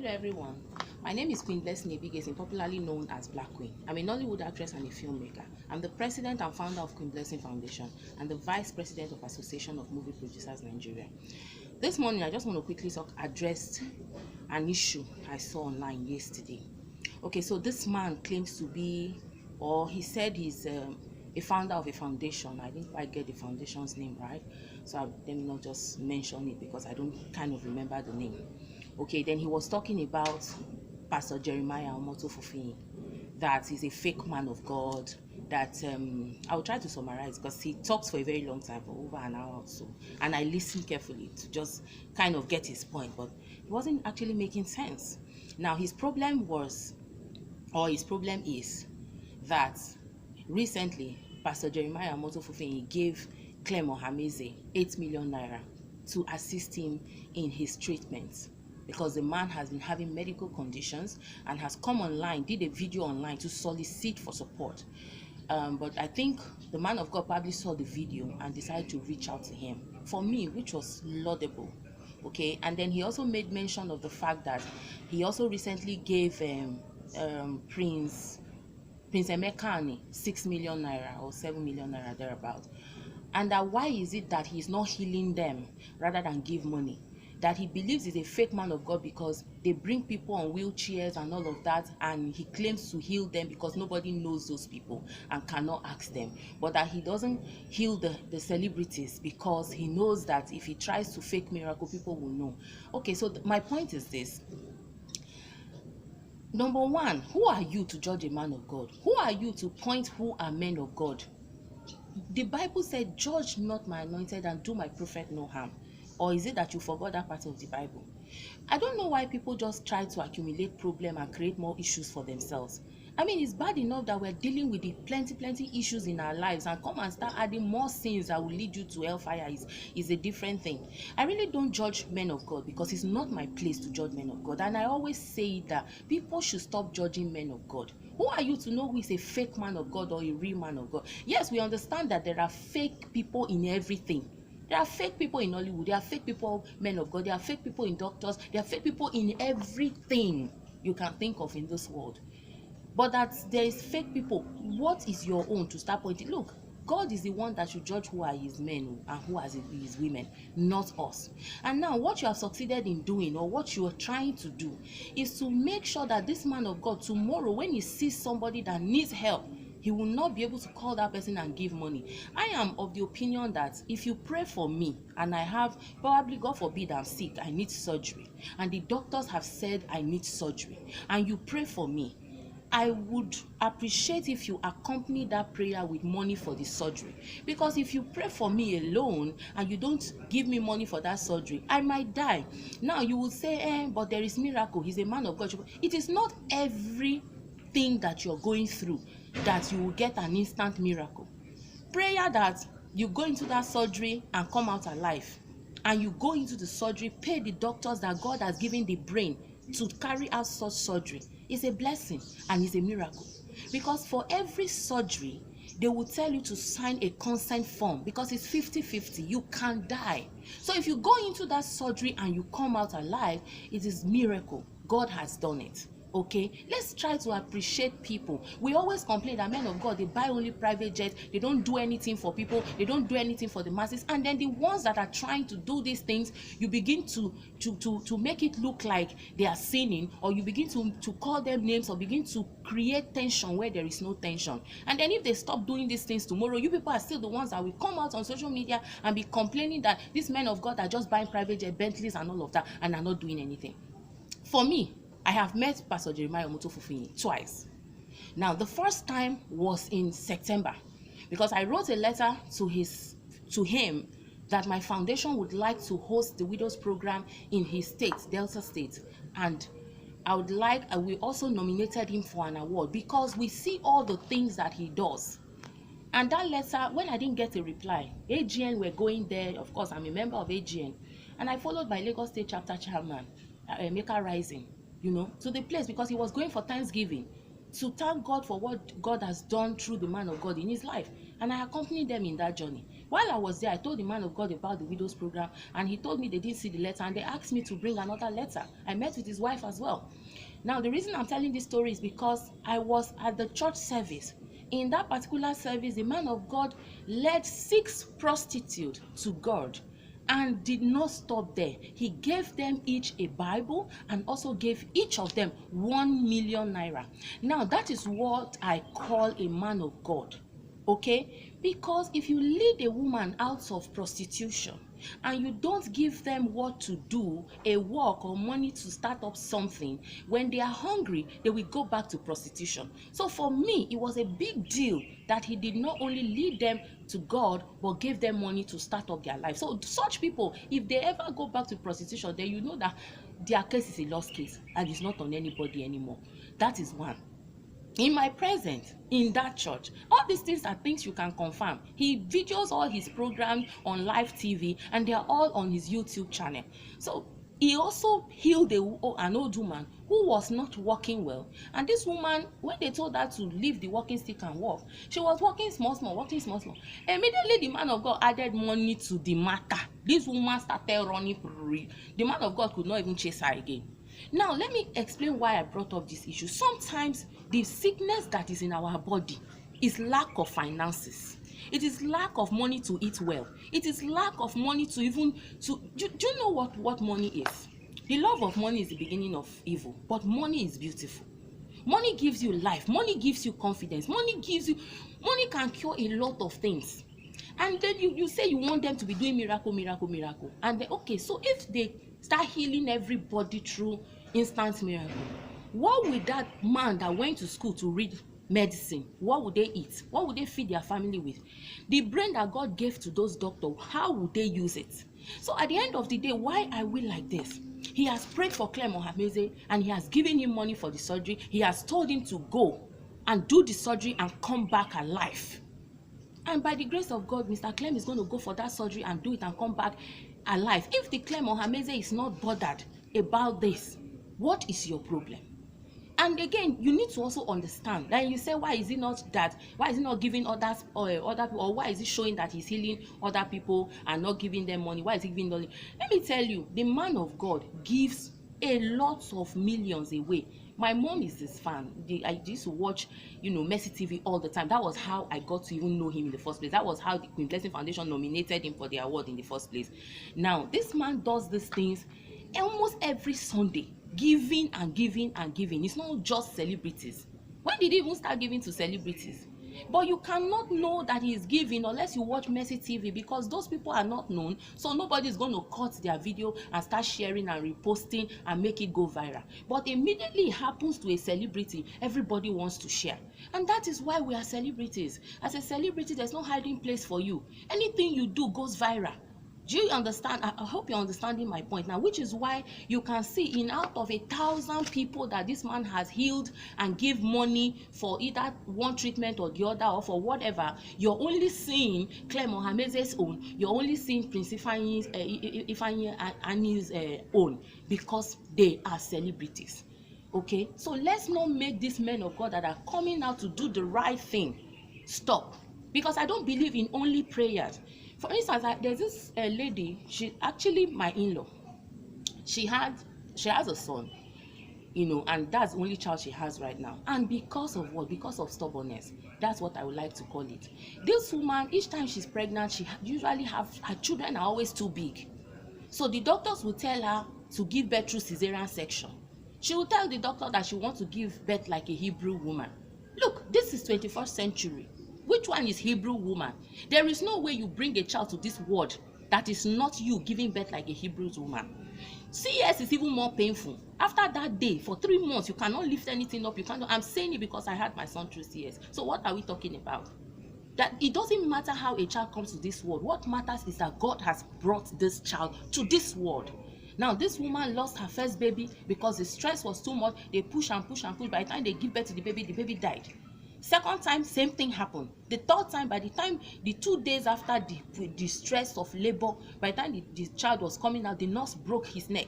Hello everyone, my name is Queen Blessing Ebigesin, popularly known as Black Queen. I'm a Nollywood actress and a filmmaker. I'm the president and founder of Queen Blessing Foundation and the vice president of Association of Movie Producers Nigeria. This morning, I just want to quickly address an issue I saw online yesterday. Okay, so this man claims to be, or he said he's a founder of a foundation. I didn't quite get the foundation's name right, so let me not just mention it because I don't kind of remember the name. Okay, then he was talking about Pastor Jeremiah Omoto-Fufeyin, that he's a fake man of God, that I'll try to summarize because he talks for a very long time, for over an hour or so, and I listened carefully to just kind of get his point, but it wasn't actually making sense. Now his problem is that recently Pastor Jeremiah Omoto-Fufeyin gave Clem Ohameze 8 million naira to assist him in his treatment, because the man has been having medical conditions and has come online, did a video online to solicit for support. But I think the man of God probably saw the video and decided to reach out to him, for me, which was laudable. Okay, and then he also made mention of the fact that he also recently gave Prince Emeka 6 million naira or 7 million naira thereabout. And that why is it that he's not healing them rather than give money? That he believes is a fake man of God because they bring people on wheelchairs and all of that, and he claims to heal them because nobody knows those people and cannot ask them. But that he doesn't heal the celebrities because he knows that if he tries to fake miracle, people will know. Okay, so my point is this. Number one, who are you to judge a man of God? Who are you to point who are men of God? The Bible said, judge not my anointed and do my prophet no harm. Or is it that you forgot that part of the Bible? I don't know why people just try to accumulate problem and create more issues for themselves. I mean, it's bad enough that we're dealing with the plenty issues in our lives, and come and start adding more sins that will lead you to hellfire is a different thing. I really don't judge men of God because it's not my place to judge men of God. And I always say that people should stop judging men of God. Who are you to know who is a fake man of God or a real man of God? Yes, we understand that there are fake people in everything. There are fake people in Hollywood. There are fake people, men of God. There are fake people in doctors. There are fake people in everything you can think of in this world. But that there is fake people. What is your own to start pointing? Look, God is the one that should judge who are his men and who are his women, not us. And now what you have succeeded in doing, or what you are trying to do, is to make sure that this man of God, tomorrow when he sees somebody that needs help, he will not be able to call that person and give money. I am of the opinion that if you pray for me and I have, probably God forbid I'm sick, I need surgery, and the doctors have said I need surgery, and you pray for me, I would appreciate if you accompany that prayer with money for the surgery. Because if you pray for me alone and you don't give me money for that surgery, I might die. Now you will say, but there is miracle, he's a man of God. It is not everything that you're going through that you will get an instant miracle. Prayer that you go into that surgery and come out alive, and you go into the surgery, pay the doctors that God has given the brain to carry out such surgery, is a blessing and is a miracle. Because for every surgery, they will tell you to sign a consent form because it's 50-50. You can die. So if you go into that surgery and you come out alive, it is miracle. God has done it. Okay, let's try to appreciate people. We always complain that men of God, they buy only private jets, they don't do anything for people, they don't do anything for the masses, and then the ones that are trying to do these things, you begin to make it look like they are sinning, or you begin to call them names, or begin to create tension where there is no tension. And then if they stop doing these things tomorrow, you people are still the ones that will come out on social media and be complaining that these men of God are just buying private jet, Bentleys and all of that, and are not doing anything. For me, I have met Pastor Jeremiah Omoto-Fufeyin twice. Now, the first time was in September, because I wrote a letter to him that my foundation would like to host the widows program in his state, Delta State, and we also nominated him for an award because we see all the things that he does. And that letter, when I didn't get a reply, AGN were going there. Of course, I'm a member of AGN, and I followed my Lagos State chapter chairman, Emeka Rising, to the place, because he was going for Thanksgiving to thank God for what God has done through the man of God in his life. And I accompanied them in that journey. While I was there, I told the man of God about the widows program, and he told me they didn't see the letter, and they asked me to bring another letter. I met with his wife as well. Now, the reason I'm telling this story is because I was at the church service. In that particular service, the man of God led 6 prostitutes to God and did not stop there. He gave them each a Bible and also gave each of them 1 million naira. Now, that is what I call a man of God. Okay, because if you lead a woman out of prostitution and you don't give them what to do, a work or money to start up something, when they are hungry, they will go back to prostitution. So for me, it was a big deal that he did not only lead them to God, but gave them money to start up their life. So such people, if they ever go back to prostitution, then you know that their case is a lost case and it's not on anybody anymore. That is one. In my presence in that church, all these things are things you can confirm. He videos all his programs on live TV, and they are all on his YouTube channel. So he also healed an old woman who was not walking well, and this woman, when they told her to leave the walking stick and walk, she was walking small small. Immediately the man of God added money to the matter. This woman started running. The man of God could not even chase her again. Now, let me explain why I brought up this issue. Sometimes the sickness that is in our body is lack of finances. It is lack of money to eat well. It is lack of money to even do you know what money is? The love of money is the beginning of evil, but money is beautiful. Money gives you life. Money gives you confidence. Money can cure a lot of things. And then you say you want them to be doing miracle. And then, okay, so if they start healing everybody through instant miracle, what would that man that went to school to read medicine, what would they eat? What would they feed their family with? The brain that God gave to those doctors, how would they use it? So at the end of the day, why are we like this? He has prayed for Clem Ohameze and he has given him money for the surgery. He has told him to go and do the surgery and come back alive. And by the grace of God, Mr. Clem is going to go for that surgery and do it and come back alive. If the Clem Ohameze is not bothered about this, what is your problem? And again, you need to also understand that you say, why is he not giving others other people, or why is he showing that he's healing other people and not giving them money? Why is he giving money? Let me tell you, the man of God gives a lot of millions away. My mom is his fan. I used to watch, Mercy TV all the time. That was how I got to even know him in the first place. That was how the Queen Blessing Foundation nominated him for the award in the first place. Now, this man does these things almost every Sunday, giving and giving and giving. It's not just celebrities. When did he even start giving to celebrities? But you cannot know that he is giving unless you watch Mercy TV, because those people are not known, so nobody is going to cut their video and start sharing and reposting and make it go viral. But immediately it happens to a celebrity, everybody wants to share. And that is why we are celebrities. As a celebrity, there's no hiding place for you. Anything you do goes viral. Do you understand? I hope you're understanding my point now, which is why you can see in out of 1,000 people that this man has healed and give money for either one treatment or the other, or for whatever, you're only seeing Clem Ohameze's own, you're only seeing Prince Ifeanyi's own, because they are celebrities. Okay, so let's not make these men of God that are coming out to do the right thing stop, because I don't believe in only prayers. For instance, there's this lady, she's actually my in-law. She has a son, and that's the only child she has right now. And because of what? Because of stubbornness. That's what I would like to call it. This woman, each time she's pregnant, she usually her children are always too big. So the doctors will tell her to give birth through cesarean section. She will tell the doctor that she wants to give birth like a Hebrew woman. Look, this is 21st century. Which one is Hebrew woman? There is no way you bring a child to this world that is not you giving birth like a Hebrew woman. CS is even more painful. After that day, for 3 months, you cannot lift anything up. I'm saying it because I had my son through CS. So what are we talking about? That it doesn't matter how a child comes to this world. What matters is that God has brought this child to this world. Now, this woman lost her first baby because the stress was too much. They push and push and push. By the time they give birth to the baby died. Second time, same thing happened. The third time, by the time the 2 days after the stress of labor, by the time the child was coming out, the nurse broke his neck,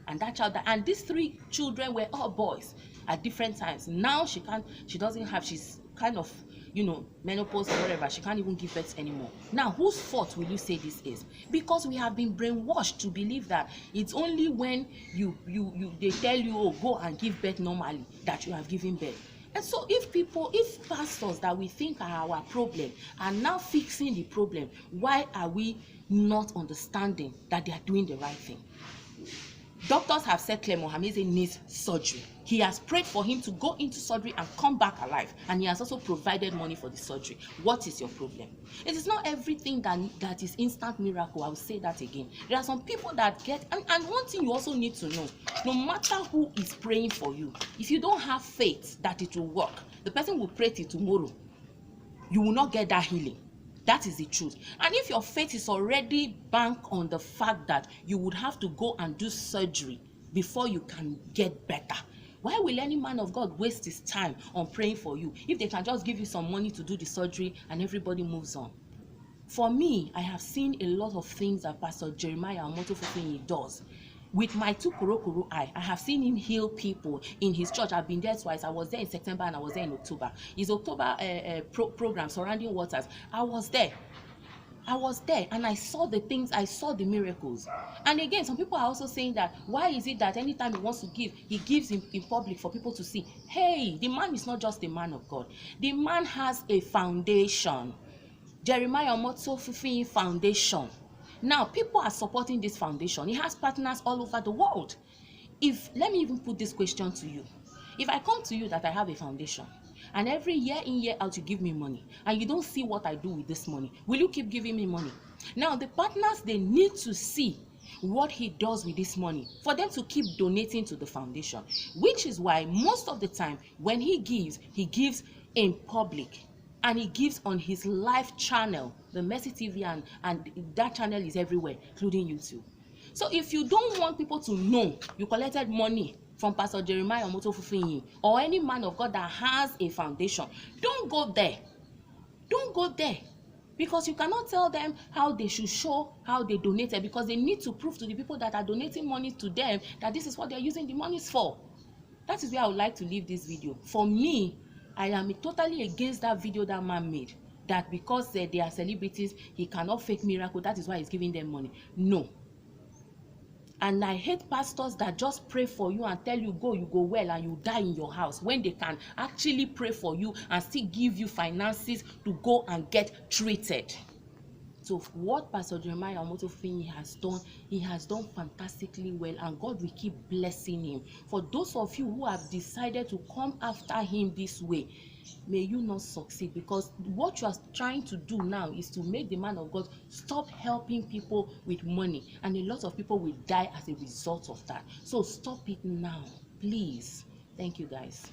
and that child died. And these 3 children were all boys at different times. Now she's kind of menopause or whatever, she can't even give birth anymore. Now, whose fault will you say this is? Because we have been brainwashed to believe that it's only when they tell you, oh, go and give birth normally, that you have given birth. And so if pastors that we think are our problem are now fixing the problem, why are we not understanding that they are doing the right thing? Doctors have said Claire Mohameze needs surgery. He has prayed for him to go into surgery and come back alive, and he has also provided money for the surgery. What is your problem? It is not everything that is instant miracle. I will say that again. There are some people that get, and one thing you also need to know, no matter who is praying for you, if you don't have faith that it will work, the person will pray till tomorrow, you will not get that healing. That is the truth. And if your faith is already banked on the fact that you would have to go and do surgery before you can get better, why will any man of God waste his time on praying for you if they can just give you some money to do the surgery and everybody moves on? For me, I have seen a lot of things that Pastor Jeremiah Omoto-Fufeyin does. With my two korokoro eye, I have seen him heal people in his church. I've been there twice. I was there in September and I was there in October. His October program, Surrounding Waters, I was there and I saw the things, I saw the miracles. And again, some people are also saying that, why is it that anytime he wants to give, he gives in public for people to see? Hey, the man is not just a man of God. The man has a foundation. Jeremiah Omoto-Fufeyin Foundation. Now, people are supporting this foundation. He has partners all over the world. Let me even put this question to you. If I come to you that I have a foundation, and every year in, year out, you give me money, and you don't see what I do with this money, will you keep giving me money? Now, the partners, they need to see what he does with this money for them to keep donating to the foundation, which is why most of the time when he gives in public. And he gives on his live channel, the Mercy TV, and that channel is everywhere, including YouTube. So if you don't want people to know you collected money from Pastor Jeremiah Omoto-Fufeyin or any man of God that has a foundation, don't go there. Don't go there. Because you cannot tell them how they should show how they donated, because they need to prove to the people that are donating money to them that this is what they're using the monies for. That is where I would like to leave this video. For me, I am totally against that video that man made, that because they are celebrities, he cannot fake miracle, that is why he's giving them money. No. And I hate pastors that just pray for you and tell you you go well, and you die in your house, when they can actually pray for you and still give you finances to go and get treated. So what Pastor Jeremiah Omoto-Fufeyin has done, he has done fantastically well, and God will keep blessing him. For those of you who have decided to come after him this way, may you not succeed, because what you are trying to do now is to make the man of God stop helping people with money, and a lot of people will die as a result of that. So stop it now, please. Thank you, guys.